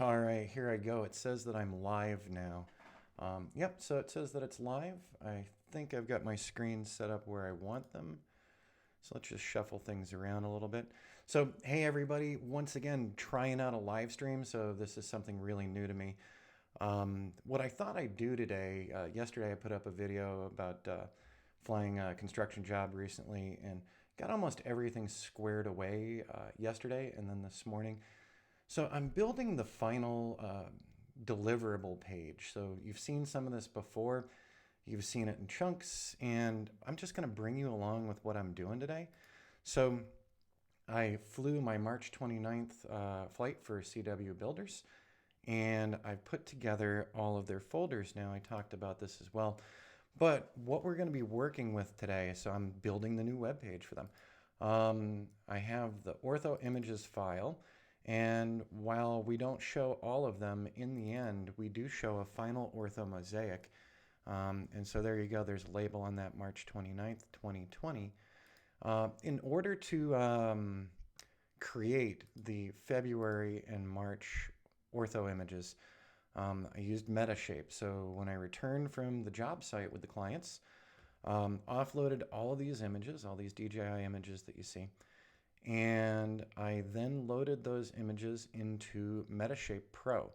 All right, here I go. It says that I'm live now. Yep, so it says that it's live. I think I've got my screens set up where I want them. So let's just shuffle things around a little bit. So, hey everybody, once again, trying out a live stream. So this is something really new to me. What I thought I'd do today, yesterday I put up a video about flying a construction job recently and got almost everything squared away yesterday and then this morning. So I'm building the final deliverable page. So you've seen some of this before. You've seen it in chunks, and I'm just going to bring you along with what I'm doing today. So I flew my March 29th flight for CW Builders, and I've put together all of their folders now. I talked about this as well. But what we're going to be working with today, so I'm building the new web page for them. I have the ortho images file, and while we don't show all of them, in the end, we do show a final ortho mosaic. And so there you go, there's a label on that March 29th, 2020. In order to create the February and March ortho images, I used Metashape. So when I returned from the job site with the clients, offloaded all of these images, all these DJI images that you see, and I then loaded those images into Metashape Pro.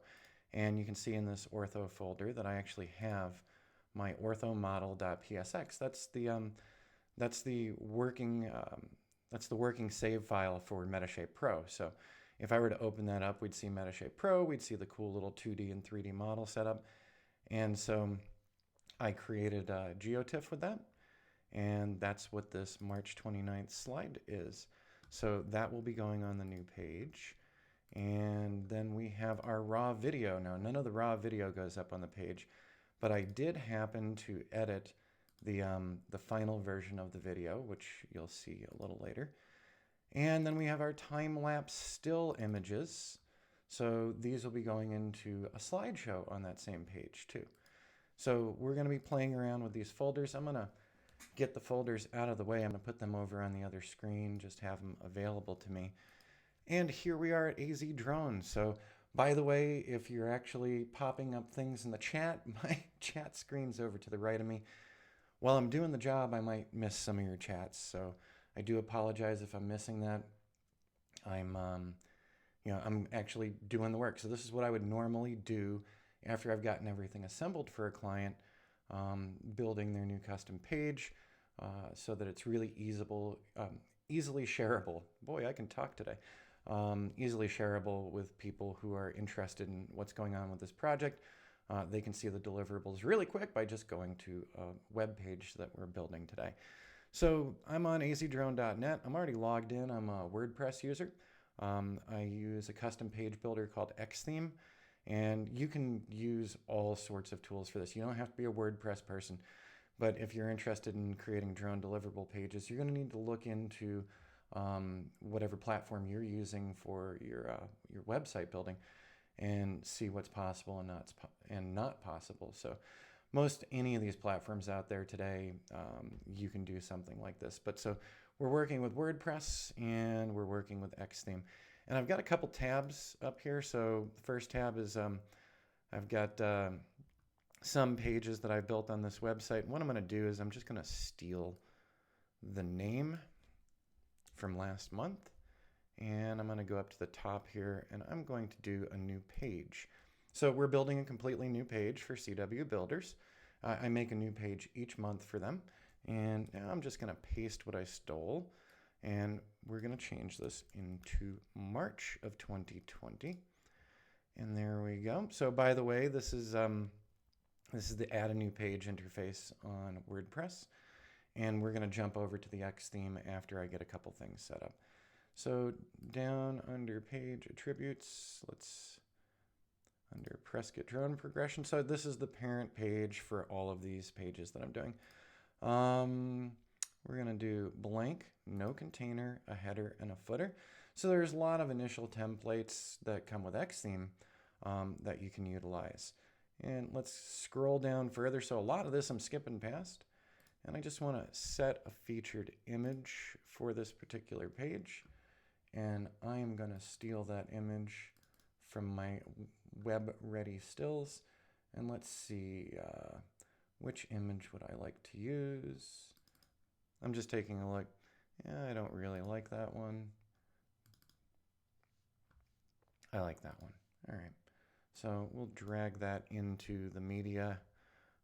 And you can see in this ortho folder that I actually have my ortho model.psx. That's the working save file for Metashape Pro. So if I were to open that up, we'd see Metashape Pro, we'd see the cool little 2D and 3D model setup. And so I created a GeoTIFF with that, and that's what this March 29th slide is. So that will be going on the new page. And then we have our raw video. Now, none of the raw video goes up on the page, but I did happen to edit the final version of the video, which you'll see a little later. And then we have our time-lapse still images. So these will be going into a slideshow on that same page too. So we're going to be playing around with these folders. I'm going to get the folders out of the way. I'm going to put them over on the other screen, just have them available to me. And here we are at AZ Drone. So by the way, if you're actually popping up things in the chat, my chat screen's over to the right of me. While I'm doing the job, I might miss some of your chats. So I do apologize if I'm missing that. I'm actually doing the work. So this is what I would normally do after I've gotten everything assembled for a client, building their new custom page so that it's really easily shareable. Boy, I can talk today. Easily shareable with people who are interested in what's going on with this project. They can see the deliverables really quick by just going to a web page that we're building today. So I'm on azdrone.net. I'm already logged in. I'm a WordPress user. I use a custom page builder called Xtheme, and you can use all sorts of tools for this. You don't have to be a WordPress person, but if you're interested in creating drone deliverable pages, you're going to need to look into whatever platform you're using for your website building and see what's possible and not possible. So most any of these platforms out there today, you can do something like this. But so we're working with WordPress and we're working with Xtheme. And I've got a couple tabs up here. So the first tab is I've got some pages that I've built on this website. And what I'm going to do is I'm just going to steal the name from last month. And I'm going to go up to the top here and I'm going to do a new page. So we're building a completely new page for CW Builders. I make a new page each month for them. And now I'm just going to paste what I stole. And we're going to change this into March of 2020. And there we go. So by the way, this is the add a new page interface on WordPress. And we're going to jump over to the Xtheme after I get a couple things set up. So down under page attributes, under Prescott drone progression. So this is the parent page for all of these pages that I'm doing. We're going to do blank, no container, a header, and a footer. So there's a lot of initial templates that come with Xtheme that you can utilize. And let's scroll down further. So a lot of this I'm skipping past. And I just want to set a featured image for this particular page. And I am going to steal that image from my web ready stills. And let's see, which image would I like to use? I'm just taking a look. Yeah, I don't really like that one. I like that one. All right. So we'll drag that into the media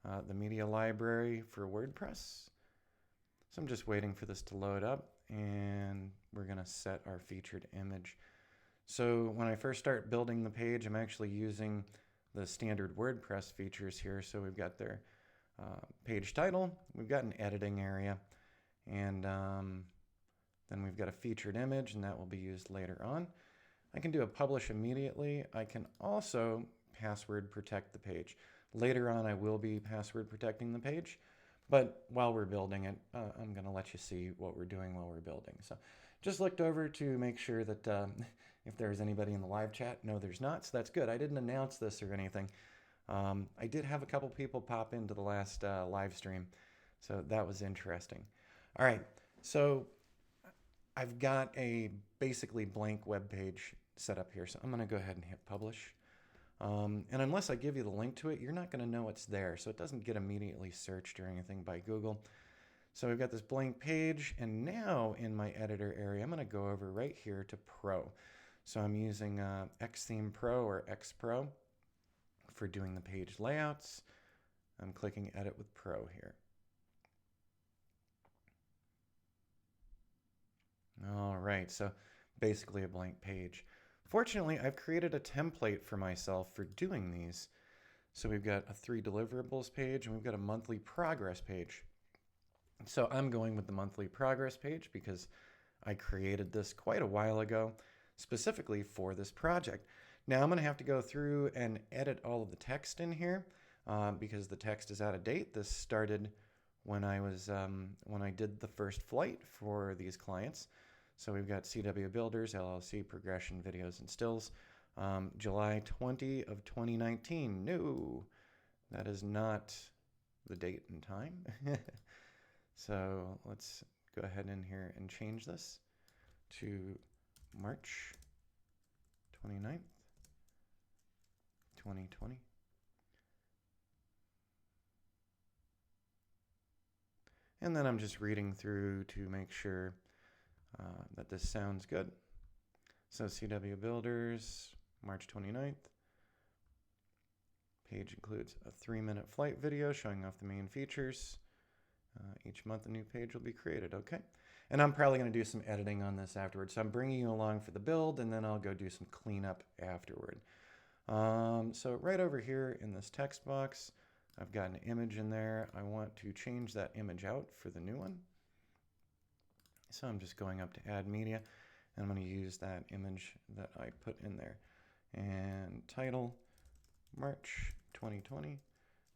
library for WordPress. So I'm just waiting for this to load up, and we're going to set our featured image. So when I first start building the page, I'm actually using the standard WordPress features here. So we've got their page title, we've got an editing area, and then we've got a featured image, and that will be used later on. I can do a publish immediately. I can also password protect the page. Later on, I will be password protecting the page, but while we're building it, I'm going to let you see what we're doing while we're building. So just looked over to make sure that if there's anybody in the live chat. No, there's not, so that's good. I didn't announce this or anything. I did have a couple people pop into the last live stream, so that was interesting. All right, so I've got a basically blank web page set up here, so I'm going to go ahead and hit publish. And unless I give you the link to it, you're not going to know it's there, so it doesn't get immediately searched or anything by Google. So we've got this blank page, and now in my editor area, I'm going to go over right here to Pro. So I'm using Xtheme Pro or X Pro for doing the page layouts. I'm clicking Edit with Pro here. All right, so basically a blank page. Fortunately, I've created a template for myself for doing these. So we've got a 3 deliverables page, and we've got a monthly progress page. So I'm going with the monthly progress page because I created this quite a while ago, specifically for this project. Now I'm going to have to go through and edit all of the text in here because the text is out of date. This started when I did the first flight for these clients. So we've got CW Builders, LLC, Progression Videos and Stills, July 20 of 2019. No, that is not the date and time. So let's go ahead in here and change this to March 29th, 2020. And then I'm just reading through to make sure that this sounds good. So CW Builders, March 29th. Page includes a 3-minute flight video showing off the main features. Each month a new page will be created, okay? And I'm probably going to do some editing on this afterwards. So I'm bringing you along for the build, and then I'll go do some cleanup afterward. So right over here in this text box, I've got an image in there. I want to change that image out for the new one. So I'm just going up to Add Media, and I'm going to use that image that I put in there. And title, March 2020,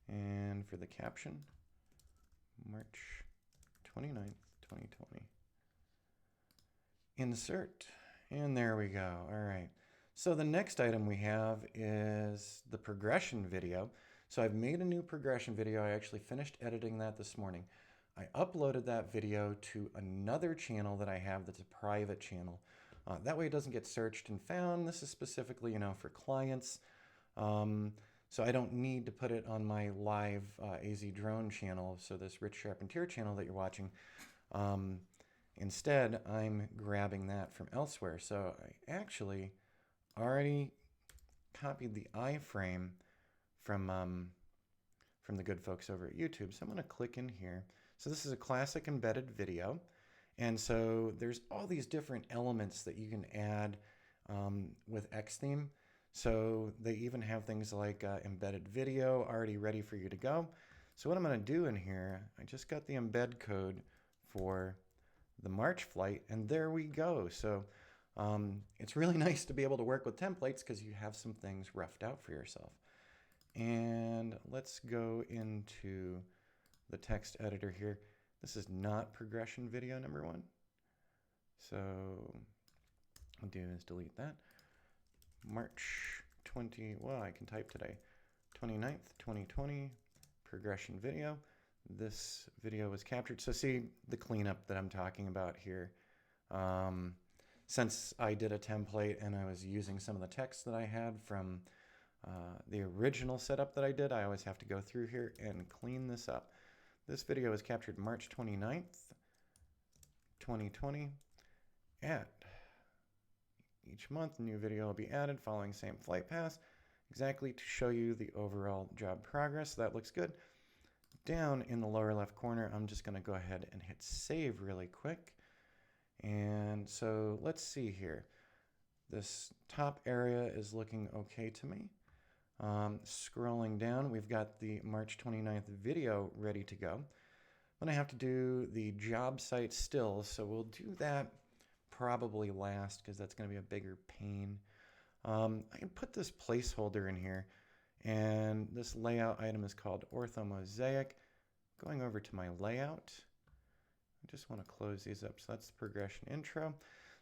and for the caption, March 29th, 2020. Insert, and there we go. All right. So the next item we have is the progression video. So I've made a new progression video. I actually finished editing that this morning. I uploaded that video to another channel that I have that's a private channel. That way it doesn't get searched and found. This is specifically, for clients. So I don't need to put it on my live AZ Drone channel, so this Rich Charpentier channel that you're watching. Instead, I'm grabbing that from elsewhere. So I actually already copied the iframe from the good folks over at YouTube. So I'm going to click in here. So this is a classic embedded video. And so there's all these different elements that you can add with Xtheme. So they even have things like embedded video already ready for you to go. So what I'm going to do in here, I just got the embed code for the March flight, and there we go. So it's really nice to be able to work with templates because you have some things roughed out for yourself. And let's go into the text editor here. This is not progression video number 1. So what I'll do is delete that. March 20, well, I can type today, 29th, 2020, progression video. This video was captured. So see the cleanup that I'm talking about here. since I did a template and I was using some of the text that I had from the original setup that I did, I always have to go through here and clean this up. This video was captured March 29th, 2020. At each month, new video will be added following same flight path, exactly to show you the overall job progress. That looks good. Down in the lower left corner, I'm just going to go ahead and hit save really quick. And so let's see here. This top area is looking okay to me. Scrolling down, we've got the March 29th video ready to go. Then I have to do the job site still, so we'll do that probably last because that's going to be a bigger pain. I can put this placeholder in here, and this layout item is called ortho mosaic. Going over to my layout, I just want to close these up. So that's the progression intro.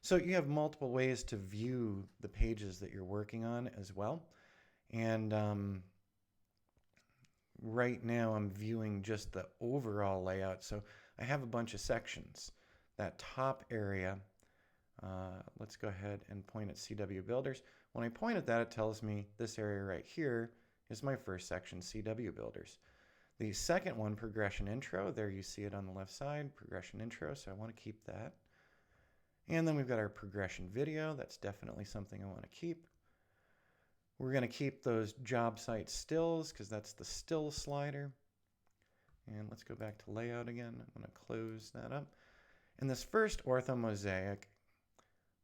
So you have multiple ways to view the pages that you're working on as well. And right now I'm viewing just the overall layout. So I have a bunch of sections. That top area, let's go ahead and point at CW Builders. When I point at that, it tells me this area right here is my first section, CW Builders. The second one, Progression Intro, there you see it on the left side, Progression Intro, so I want to keep that. And then we've got our Progression Video. That's definitely something I want to keep. We're going to keep those job site stills because that's the still slider. And let's go back to layout again. I'm going to close that up. And this first ortho mosaic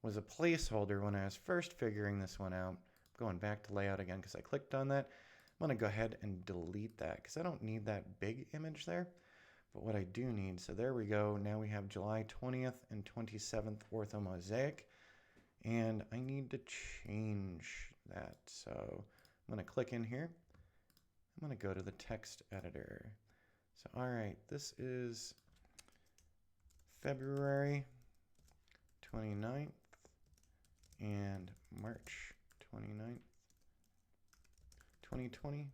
was a placeholder when I was first figuring this one out. Going back to layout again because I clicked on that. I'm going to go ahead and delete that because I don't need that big image there. But what I do need, so there we go. Now we have July 20th and 27th ortho mosaic. And I need to change that. So I'm going to click in here. I'm going to go to the text editor. So, all right, this is February 29th and March 29th, 2020.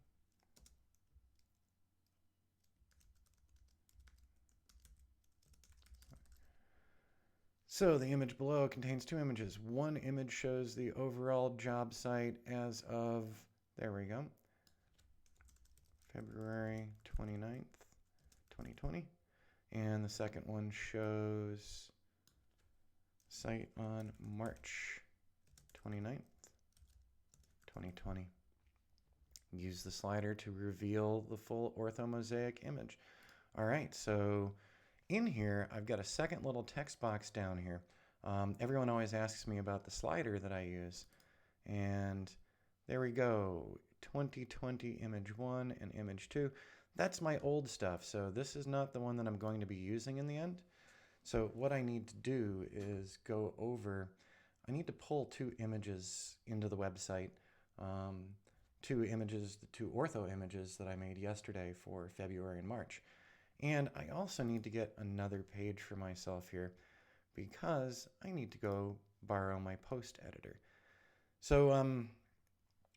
So the image below contains two images. One image shows the overall job site as of, there we go, February 29th, 2020. And the second one shows site on March 29th, 2020. Use the slider to reveal the full ortho mosaic image. All right, so in here, I've got a second little text box down here. Everyone always asks me about the slider that I use. And there we go, 2020 image 1 and image 2. That's my old stuff, so this is not the one that I'm going to be using in the end. So what I need to do is go over, I need to pull two images into the website. Two images, the two ortho images that I made yesterday for February and March. And I also need to get another page for myself here because I need to go borrow my post editor. So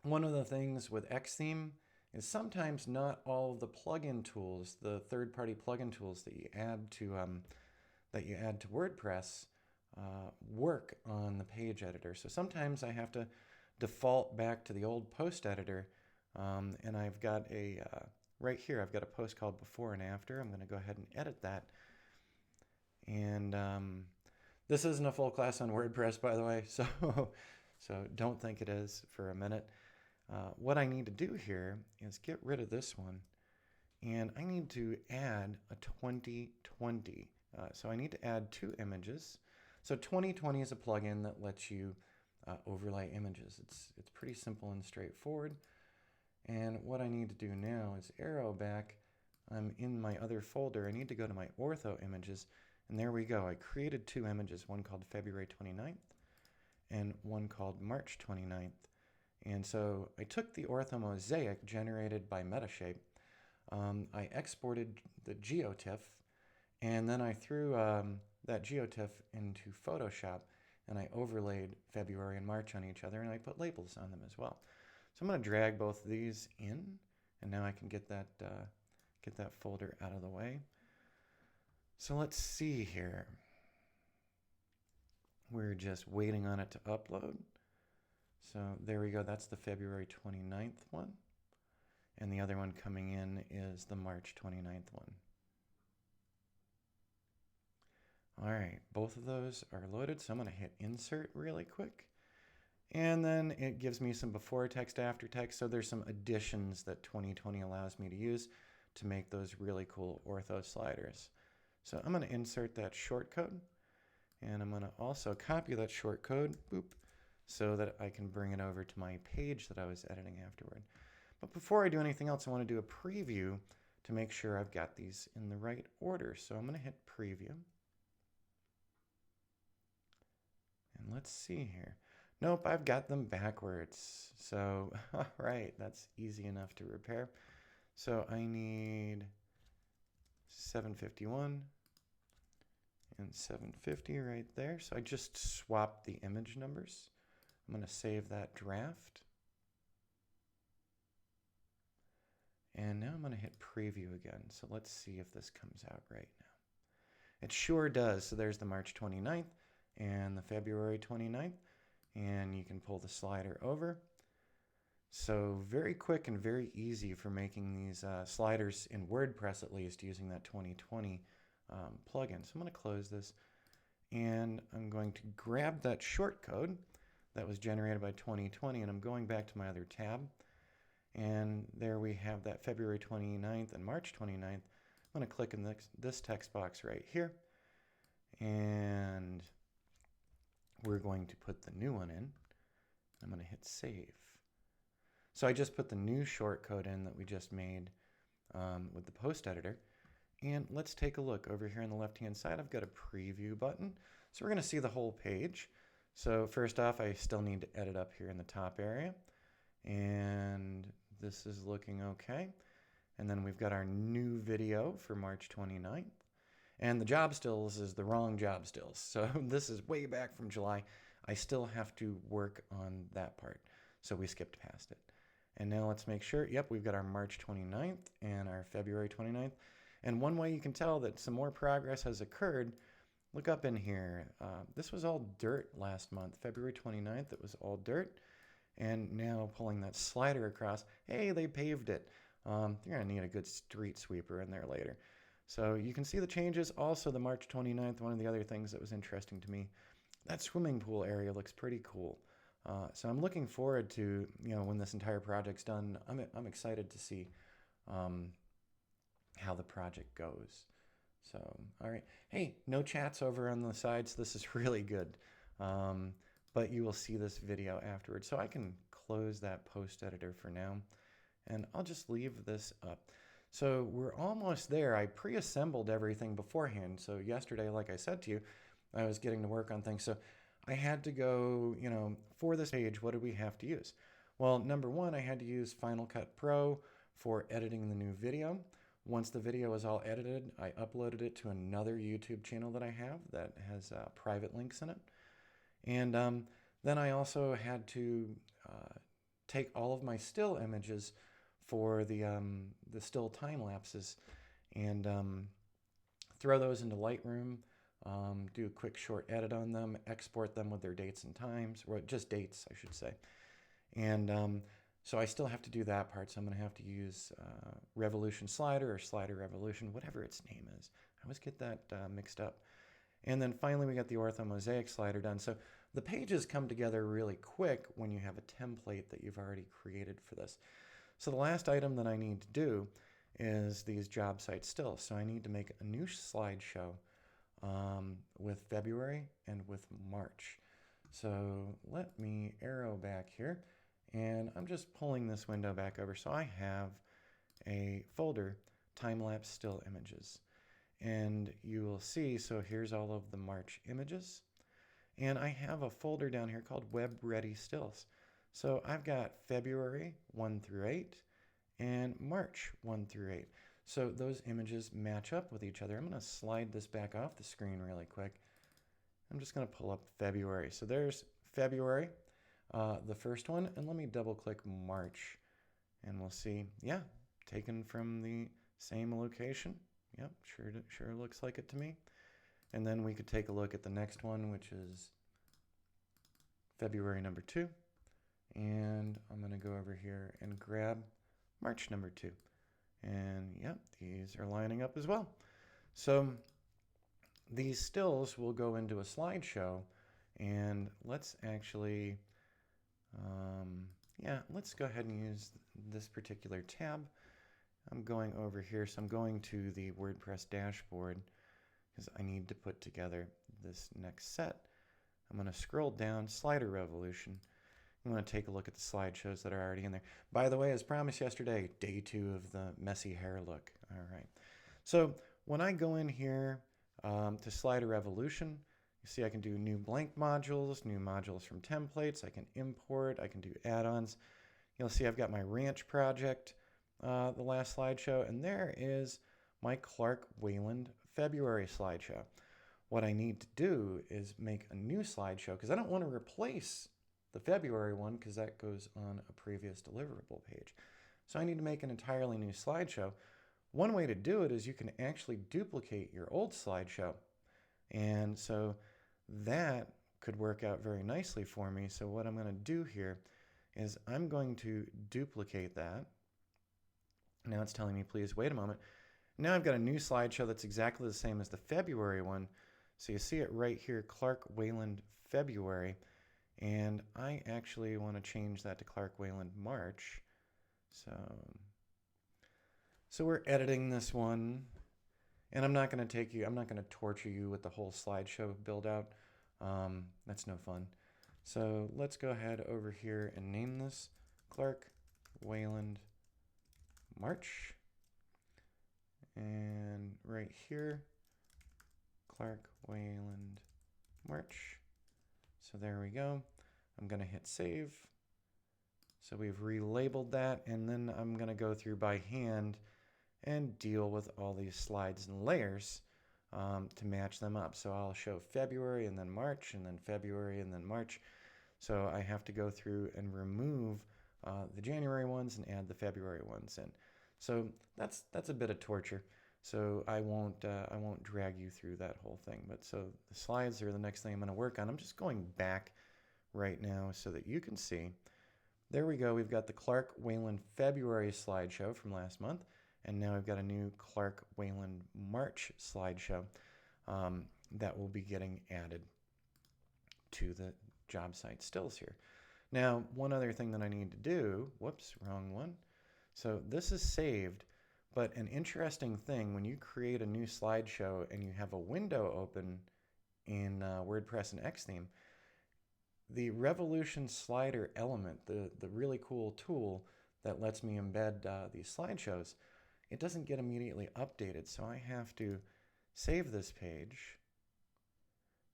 one of the things with Xtheme is sometimes not all of the plugin tools, the third-party plugin tools that you add to WordPress work on the page editor. So sometimes I have to default back to the old post editor, and I've got a right here, I've got a post called Before and After. I'm going to go ahead and edit that. And this isn't a full class on WordPress, by the way, so don't think it is for a minute. What I need to do here is get rid of this one, and I need to add a 2020. So I need to add two images. So 2020 is a plugin that lets you overlay images. It's pretty simple and straightforward. And what I need to do now is arrow back. I'm in my other folder. I need to go to my ortho images. And there we go. I created two images, one called February 29th and one called March 29th. And so I took the ortho mosaic generated by Metashape. I exported the geotiff, and then I threw that geotiff into Photoshop, and I overlaid February and March on each other, and I put labels on them as well. So I'm going to drag both of these in, and now I can get that folder out of the way. So let's see here. We're just waiting on it to upload. So there we go. That's the February 29th one. And the other one coming in is the March 29th one. All right, both of those are loaded. So I'm going to hit insert really quick. And then it gives me some before text, after text. So there's some additions that 2020 allows me to use to make those really cool ortho sliders. So I'm going to insert that shortcode. And I'm going to also copy that shortcode, boop, so that I can bring it over to my page that I was editing afterward. But before I do anything else, I want to do a preview to make sure I've got these in the right order. So I'm going to hit preview. And let's see here. Nope, I've got them backwards. So, all right, that's easy enough to repair. So I need 751 and 750 right there. So I just swapped the image numbers. I'm going to save that draft. And now I'm going to hit preview again. So let's see if this comes out right now. It sure does. So there's the March 29th and the February 29th. And you can pull the slider over. So very quick and very easy for making these sliders in WordPress, at least, using that 2020 plugin. So I'm going to close this. And I'm going to grab that shortcode that was generated by 2020. And I'm going back to my other tab. And there we have that February 29th and March 29th. I'm going to click in this text box right here. And we're going to put the new one in. I'm going to hit save. So I just put the new shortcode in that we just made with the post editor. And let's take a look over here on the left-hand side. I've got a preview button. So we're going to see the whole page. So first off, I still need to edit up here in the top area. And this is looking okay. And then we've got our new video for March 29th. And the job stills is the wrong job stills. So this is way back from July. I still have to work on that part. So we skipped past it. And now let's make sure, yep, we've got our March 29th and our February 29th. And one way you can tell that some more progress has occurred, look up in here. This was all dirt last month. February 29th, it was all dirt. And now pulling that slider across, hey, they paved it. You're going to need a good street sweeper in there later. So you can see the changes. Also, the March 29th, one of the other things that was interesting to me, that swimming pool area looks pretty cool. So I'm looking forward to, when this entire project's done, I'm excited to see how the project goes. So, all right. Hey, no chats over on the sides. This is really good. But you will see this video afterwards. So I can close that post editor for now. And I'll just leave this up. So we're almost there. I pre-assembled everything beforehand. So yesterday, like I said to you, I was getting to work on things. So I had to go, for this page, what did we have to use? Well, number one, I had to use Final Cut Pro for editing the new video. Once the video was all edited, I uploaded it to another YouTube channel that I have that has private links in it. And then I also had to take all of my still images for the still time lapses and throw those into Lightroom, do a quick short edit on them, export them with their dates and times, or just dates, I should say. And so I still have to do that part. So I'm going to have to use Revolution Slider or Slider Revolution, whatever its name is. I always get that mixed up. And then finally, we got the ortho mosaic slider done. So the pages come together really quick when you have a template that you've already created for this. So the last item that I need to do is these job site stills. So I need to make a new slideshow with February and with March. So let me arrow back here. And I'm just pulling this window back over. So I have a folder, time-lapse still images. And you will see, so here's all of the March images. And I have a folder down here called Web Ready Stills. So I've got February 1 through 8 and March 1 through 8. So those images match up with each other. I'm going to slide this back off the screen really quick. I'm just going to pull up February. So there's February, the first one. And let me double click March. And we'll see, yeah, taken from the same location. Yep, sure looks like it to me. And then we could take a look at the next one, which is February number 2. And I'm going to go over here and grab March number 2. And yep, these are lining up as well. So these stills will go into a slideshow, and let's actually, let's go ahead and use this particular tab. I'm going over here, so I'm going to the WordPress dashboard because I need to put together this next set. I'm going to scroll down, Slider Revolution. I'm going to take a look at the slideshows that are already in there. By the way, as promised yesterday, day 2 of the messy hair look. All right. So when I go in here to Slider Revolution, you see I can do new blank modules, new modules from templates. I can import. I can do add-ons. You'll see I've got my ranch project, the last slideshow, and there is my Clark Wayland February slideshow. What I need to do is make a new slideshow because I don't want to replace the February one because that goes on a previous deliverable page. So I need to make an entirely new slideshow. One way to do it is you can actually duplicate your old slideshow. And so that could work out very nicely for me. So what I'm going to do here is I'm going to duplicate that. Now it's telling me, please wait a moment. Now I've got a new slideshow that's exactly the same as the February one. So you see it right here, Clark Wayland February. And I actually want to change that to Clark Wayland March. So we're editing this one. And I'm not going to torture you with the whole slideshow build out. That's no fun. So let's go ahead over here and name this Clark Wayland March. And right here, Clark Wayland March. So there we go. I'm going to hit save. So we've relabeled that, and then I'm going to go through by hand and deal with all these slides and layers to match them up. So I'll show February and then March and then February and then March. So I have to go through and remove the January ones and add the February ones in. So that's a bit of torture. So I won't drag you through that whole thing. But so the slides are the next thing I'm going to work on. I'm just going back right now so that you can see. There we go. We've got the Clark Wayland February slideshow from last month. And now I've got a new Clark Wayland March slideshow that will be getting added to the job site stills here. Now, one other thing that I need to do, whoops, wrong one. So this is saved, but an interesting thing, when you create a new slideshow and you have a window open in WordPress and Xtheme, the Revolution slider element, the really cool tool that lets me embed these slideshows, it doesn't get immediately updated. So I have to save this page.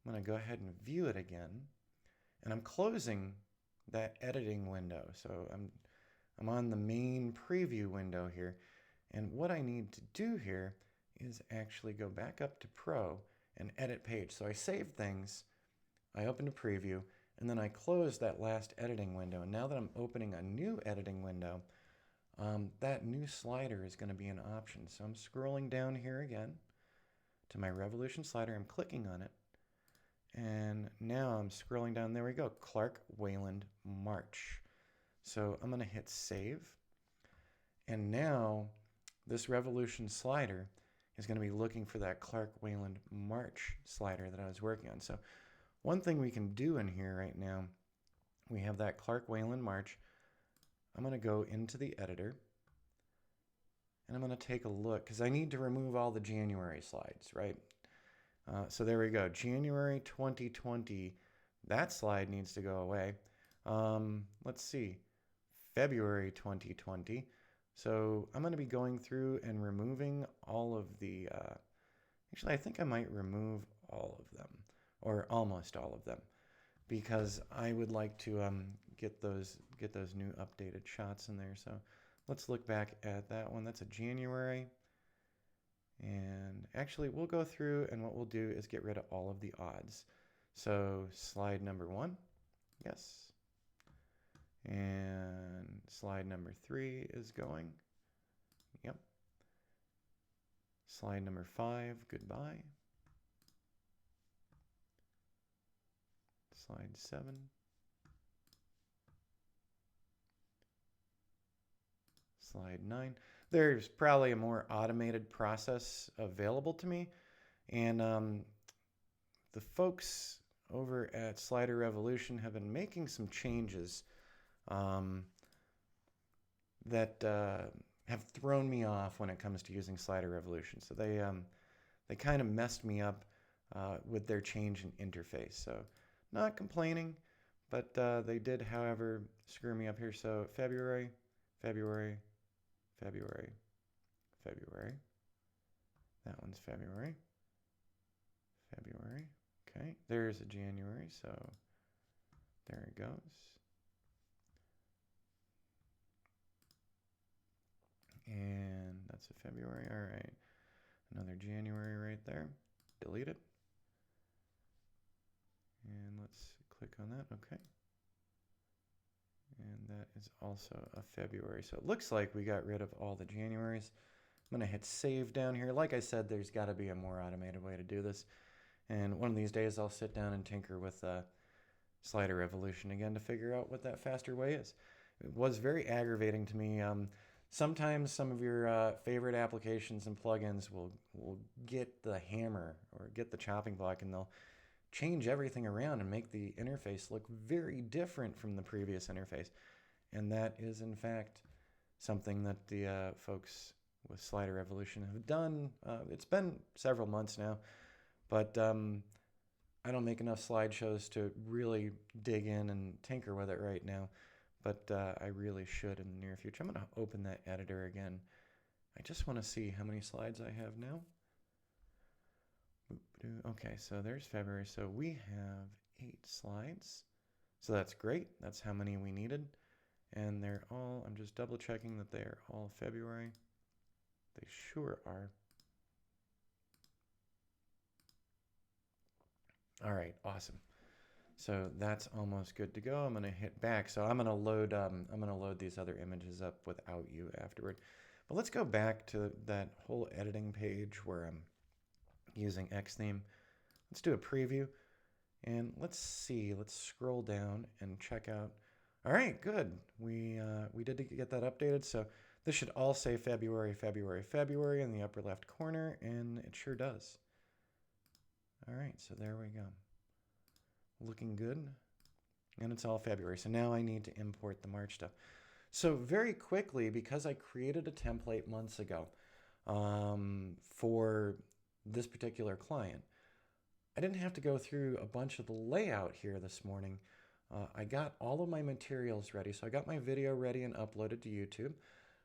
I'm going to go ahead and view it again. And I'm closing that editing window. So I'm on the main preview window here. And what I need to do here is actually go back up to Pro and edit page. So I save things, I open a preview, and then I close that last editing window. And now that I'm opening a new editing window, that new slider is going to be an option. So I'm scrolling down here again to my Revolution slider. I'm clicking on it. And now I'm scrolling down. There we go. Clark Wayland March. So I'm going to hit save. And now this Revolution slider is going to be looking for that Clark Wayland March slider that I was working on. So one thing we can do in here right now, we have that Clark Wayland March. I'm going to go into the editor and I'm going to take a look because I need to remove all the January slides, right? So there we go. January 2020, that slide needs to go away. Let's see. February 2020. So I'm going to be going through and removing all of the, actually I think I might remove all of them, or almost all of them, because I would like to get those new updated shots in there. So let's look back at that one. That's a January. And actually we'll go through and what we'll do is get rid of all of the odds. So slide number 1, yes. And slide number 3 is going. Yep. Slide number 5, goodbye. Slide 7. slide 9. There's probably a more automated process available to me. And the folks over at Slider Revolution have been making some changes that have thrown me off when it comes to using Slider Revolution. So they kind of messed me up with their change in interface. So not complaining, but they did, however, screw me up here. So February, February, February, February. That one's February. February. Okay, there's a January, so there it goes. And that's a February. All right, another January right there. Delete it. And let's click on that. Okay. And that is also a February. So it looks like we got rid of all the Januaries. I'm going to hit save down here. Like I said, there's got to be a more automated way to do this. And one of these days I'll sit down and tinker with Slider Revolution again to figure out what that faster way is. It was very aggravating to me. Sometimes some of your favorite applications and plugins will get the hammer or get the chopping block, and they'll change everything around and make the interface look very different from the previous interface. And that is, in fact, something that the folks with Slider Revolution have done. It's been several months now, but I don't make enough slideshows to really dig in and tinker with it right now, but I really should in the near future. I'm going to open that editor again. I just want to see how many slides I have now. Okay, so there's February. So we have 8 slides. So that's great. That's how many we needed. And they're all, I'm just double checking that they are all February. They sure are. All right, awesome. So that's almost good to go. I'm going to hit back. So I'm going to load these other images up without you afterward. But let's go back to that whole editing page where I'm using Xtheme. Let's do a preview and let's see. Let's scroll down and check out. All right, good. We did get that updated. So this should all say February, February, February in the upper left corner, and it sure does. All right, so there we go. Looking good. And it's all February. So now I need to import the March stuff. So very quickly, because I created a template months ago for this particular client, I didn't have to go through a bunch of the layout here this morning. I got all of my materials ready. So I got my video ready and uploaded to YouTube.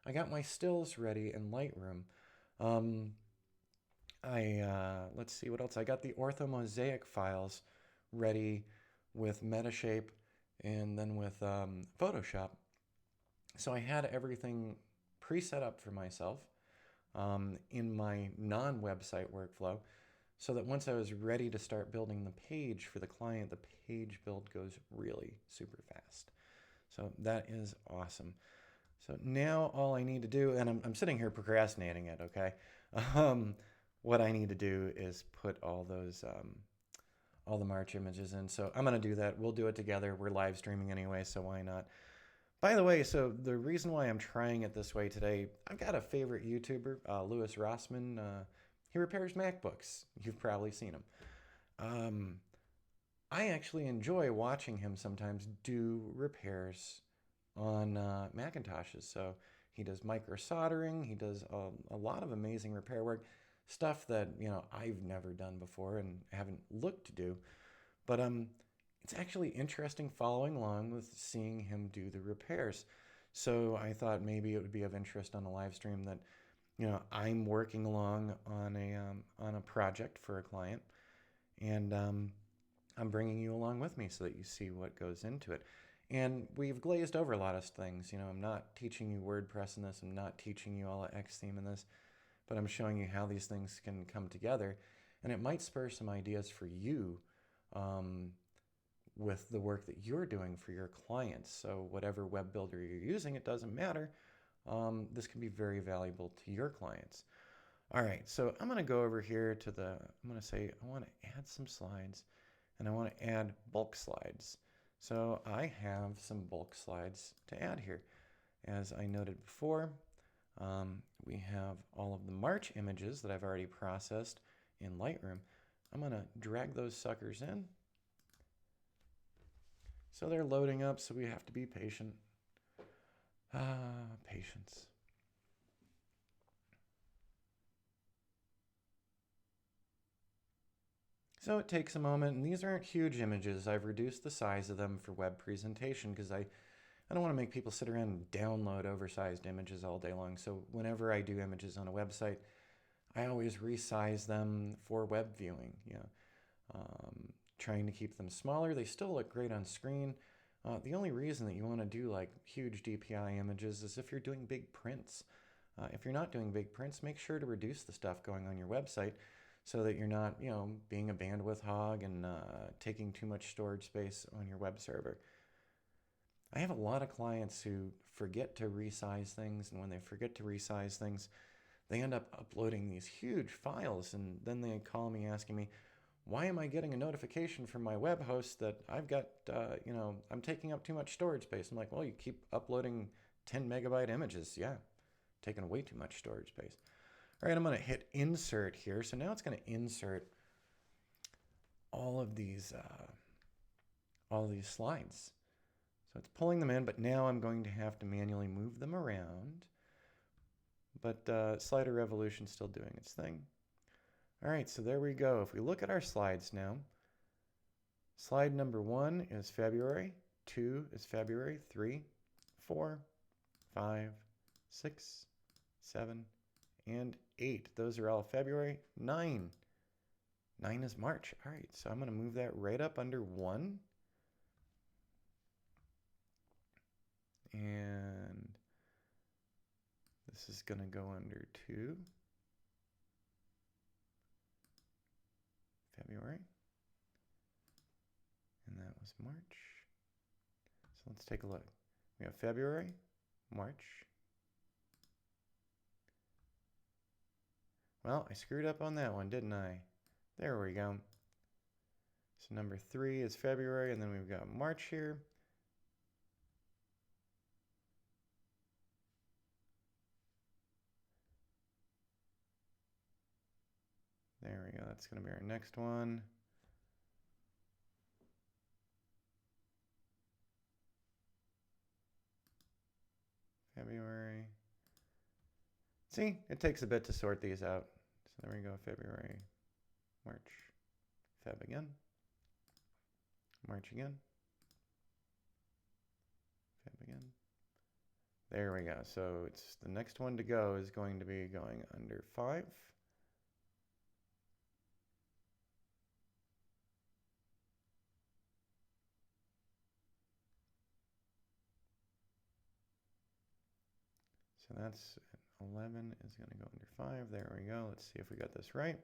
I got my stills ready in Lightroom. Let's see what else. I got the ortho mosaic files ready with Metashape and then with Photoshop. So I had everything pre-set up for myself in my non-website workflow, so that once I was ready to start building the page for the client, the page build goes really super fast. So that is awesome. So now all I need to do, and I'm sitting here procrastinating it, okay? What I need to do is put all those, all the March images in. So I'm going to do that. We'll do it together. We're live streaming anyway, so why not? By the way, so the reason why I'm trying it this way today, I've got a favorite YouTuber, Louis Rossmann. He repairs MacBooks. You've probably seen him. I actually enjoy watching him sometimes do repairs on Macintoshes. So he does micro soldering. He does a lot of amazing repair work, stuff that I've never done before and haven't looked to do. But it's actually interesting following along with seeing him do the repairs. So I thought maybe it would be of interest on a live stream that I'm working along on a project for a client, and I'm bringing you along with me so that you see what goes into it. And we've glazed over a lot of things. I'm not teaching you WordPress in this. I'm not teaching you all of Xtheme in this, but I'm showing you how these things can come together, and it might spur some ideas for you with the work that you're doing for your clients. So whatever web builder you're using, it doesn't matter. This can be very valuable to your clients. All right, so I'm going to go over here to I'm going to say I want to add some slides, and I want to add bulk slides. So I have some bulk slides to add here. As I noted before, We have all of the March images that I've already processed in Lightroom. I'm going to drag those suckers in. So they're loading up, so we have to be patient. Patience. So it takes a moment, and these aren't huge images. I've reduced the size of them for web presentation because I don't want to make people sit around and download oversized images all day long. So whenever I do images on a website, I always resize them for web viewing. Trying to keep them smaller. They still look great on screen. The only reason that you want to do like huge DPI images is if you're doing big prints. If you're not doing big prints, make sure to reduce the stuff going on your website so that you're not, being a bandwidth hog and taking too much storage space on your web server. I have a lot of clients who forget to resize things, and when they forget to resize things, they end up uploading these huge files, and then they call me asking me, why am I getting a notification from my web host that I've got, I'm taking up too much storage space? I'm like, well, you keep uploading 10 megabyte images. Yeah, taking way too much storage space. All right, I'm going to hit insert here. So now it's going to insert all of these slides. So it's pulling them in, but now I'm going to have to manually move them around. But slider revolution's still doing its thing. All right, so there we go. If we look at our slides now, slide number 1 is February, 2 is February, 3, 4, 5, 6, 7, and 8. Those are all February. 9 is March. All right, so I'm going to move that right up under 1. And this is going to go under 2. February. And that was March. So let's take a look. We have February, March. Well, I screwed up on that one, didn't I? There we go. So number 3 is February, and then we've got March here. There we go. That's going to be our next one. February. See, it takes a bit to sort these out. So there we go. February, March, Feb again. March again. Feb again. There we go. So it's the next one to go is going to be going under 5. So that's 11 is going to go under 5. There we go. Let's see if we got this right.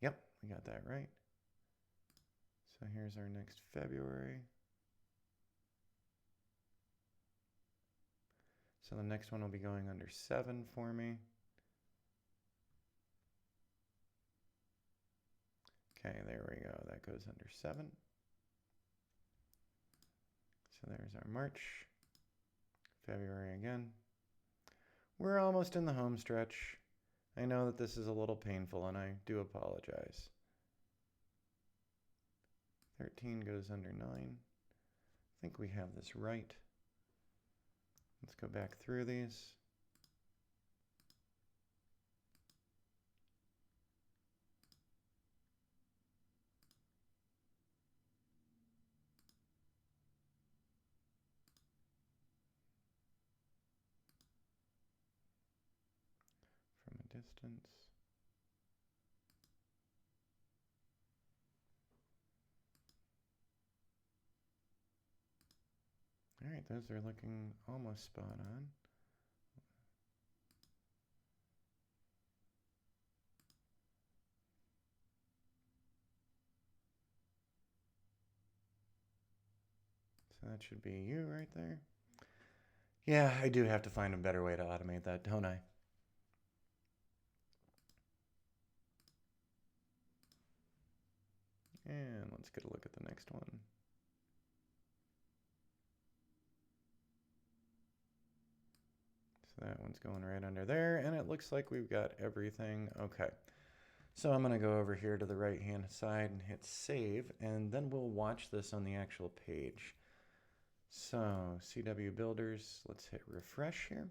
Yep, we got that right. So here's our next February. So the next one will be going under 7 for me. Okay, there we go. That goes under 7. So there's our March. February again. We're almost in the home stretch. I know that this is a little painful, and I do apologize. 13 goes under 9. I think we have this right. Let's go back through these. From a distance. All right, those are looking almost spot on. So that should be you right there. Yeah, I do have to find a better way to automate that, don't I? And let's get a look at the next one. that one's going right under there, and it looks like we've got everything. Okay. So I'm going to go over here to the right-hand side and hit save, and then we'll watch this on the actual page. So CW Builders, let's hit refresh here.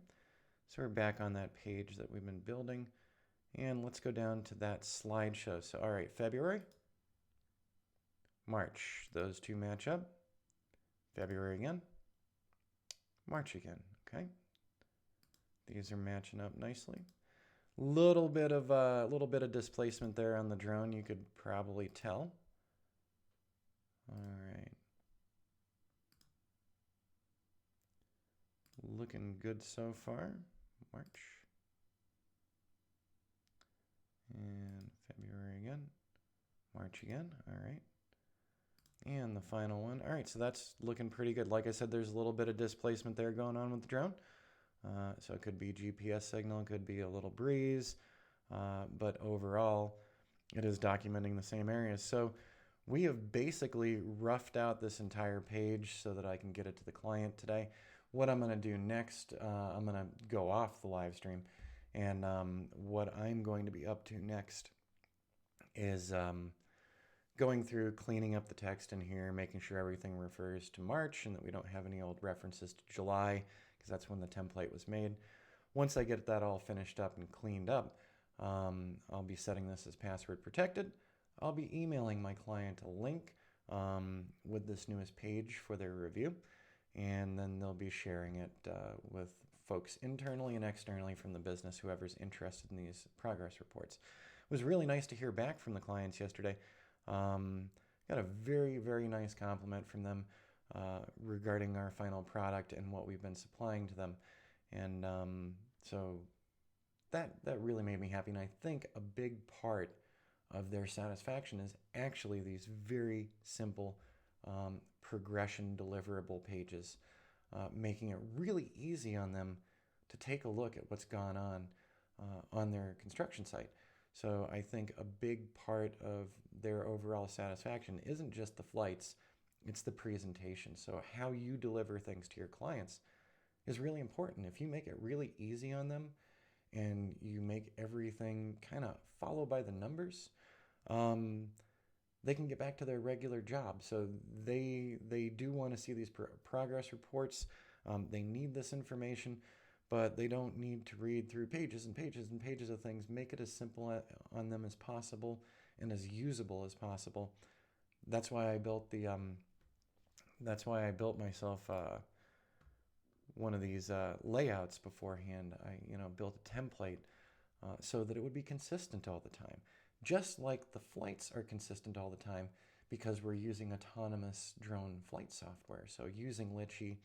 So we're back on that page that we've been building, and let's go down to that slideshow. So all right, February, March, those two match up. February again, March again, okay? These are matching up nicely. Little bit of displacement there on the drone, you could probably tell. All right. Looking good so far. March. And February again. March again. All right. And the final one. All right, so that's looking pretty good. Like I said, there's a little bit of displacement there going on with the drone. So it could be GPS signal, it could be a little breeze, but overall, it is documenting the same areas. So we have basically roughed out this entire page so that I can get it to the client today. What I'm going to do next, I'm going to go off the live stream, and what I'm going to be up to next is going through cleaning up the text in here, making sure everything refers to March and that we don't have any old references to July, because that's when the template was made. Once I get that all finished up and cleaned up, I'll be setting this as password protected. I'll be emailing my client a link with this newest page for their review, and then they'll be sharing it with folks internally and externally from the business, whoever's interested in these progress reports. It was really nice to hear back from the clients yesterday. Got a very, very nice compliment from them regarding our final product and what we've been supplying to them. And so that really made me happy. And I think a big part of their satisfaction is actually these very simple progression deliverable pages, making it really easy on them to take a look at what's gone on their construction site. So I think a big part of their overall satisfaction isn't just the flights, it's the presentation. So how you deliver things to your clients is really important. If you make it really easy on them and you make everything kind of follow by the numbers, they can get back to their regular job. So they do want to see these progress reports. They need this information, but they don't need to read through pages and pages and pages of things. Make it as simple on them as possible and as usable as possible. That's why I built the that's why I built myself one of these layouts beforehand. I built a template so that it would be consistent all the time, just like the flights are consistent all the time, because we're using autonomous drone flight software. So using Litchi,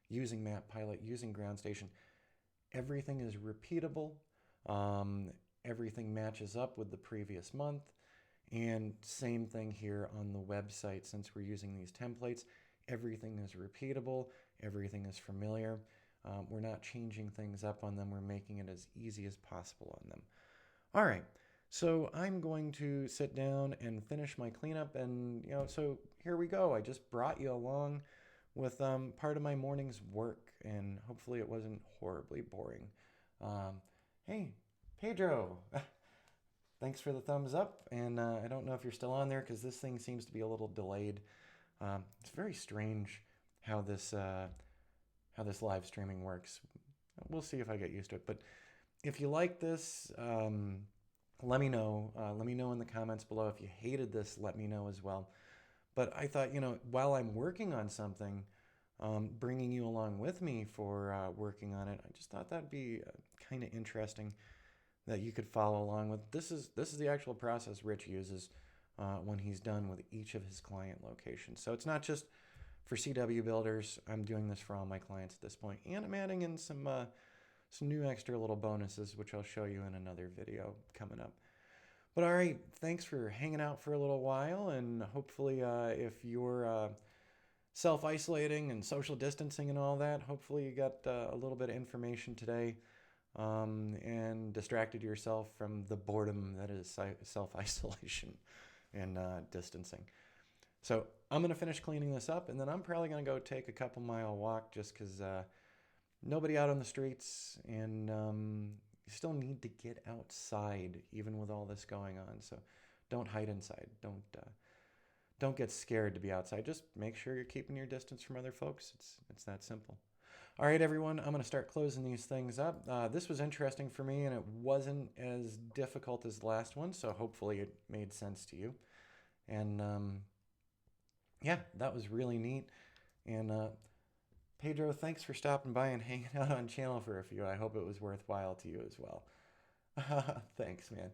using Map Pilot, using Ground Station. Everything is repeatable. Everything matches up with the previous month. And same thing here on the website. Since we're using these templates, everything is repeatable. Everything is familiar. We're not changing things up on them. We're making it as easy as possible on them. All right. So I'm going to sit down and finish my cleanup. And, so here we go. I just brought you along with part of my morning's work, and hopefully it wasn't horribly boring. Hey, Pedro, thanks for the thumbs up, and I don't know if you're still on there because this thing seems to be a little delayed. It's very strange how this live streaming works. We'll see if I get used to it, but if you like this, let me know. Let me know in the comments below. If you hated this, let me know as well. But I thought, while I'm working on something, bringing you along with me for working on it, I just thought that'd be kind of interesting that you could follow along with. This is the actual process Rich uses when he's done with each of his client locations. So it's not just for CW builders. I'm doing this for all my clients at this point, and I'm adding in some new extra little bonuses, which I'll show you in another video coming up. But all right, thanks for hanging out for a little while, and hopefully if you're self-isolating and social distancing and all that, hopefully you got a little bit of information today and distracted yourself from the boredom that is self-isolation and distancing. So I'm going to finish cleaning this up, and then I'm probably going to go take a couple-mile walk just because nobody out on the streets, and you still need to get outside even with all this going on. So don't hide inside. Don't get scared to be outside. Just make sure you're keeping your distance from other folks. It's that simple. All right, everyone, I'm going to start closing these things up. This was interesting for me, and it wasn't as difficult as the last one, so hopefully it made sense to you. And yeah, that was really neat. And Pedro, thanks for stopping by and hanging out on channel for a few. I hope it was worthwhile to you as well. Thanks, man.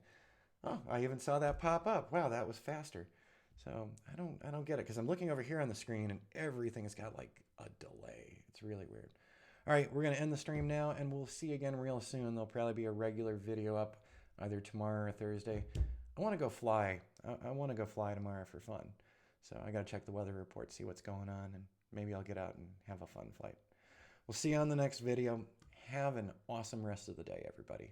Oh, I even saw that pop up. Wow, that was faster. So I don't get it because I'm looking over here on the screen and everything's got like a delay. It's really weird. All right, we're gonna end the stream now, and we'll see you again real soon. There'll probably be a regular video up either tomorrow or Thursday. I want to go fly. I want to go fly tomorrow for fun. So I got to check the weather report, see what's going on, and maybe I'll get out and have a fun flight. We'll see you on the next video. Have an awesome rest of the day, everybody.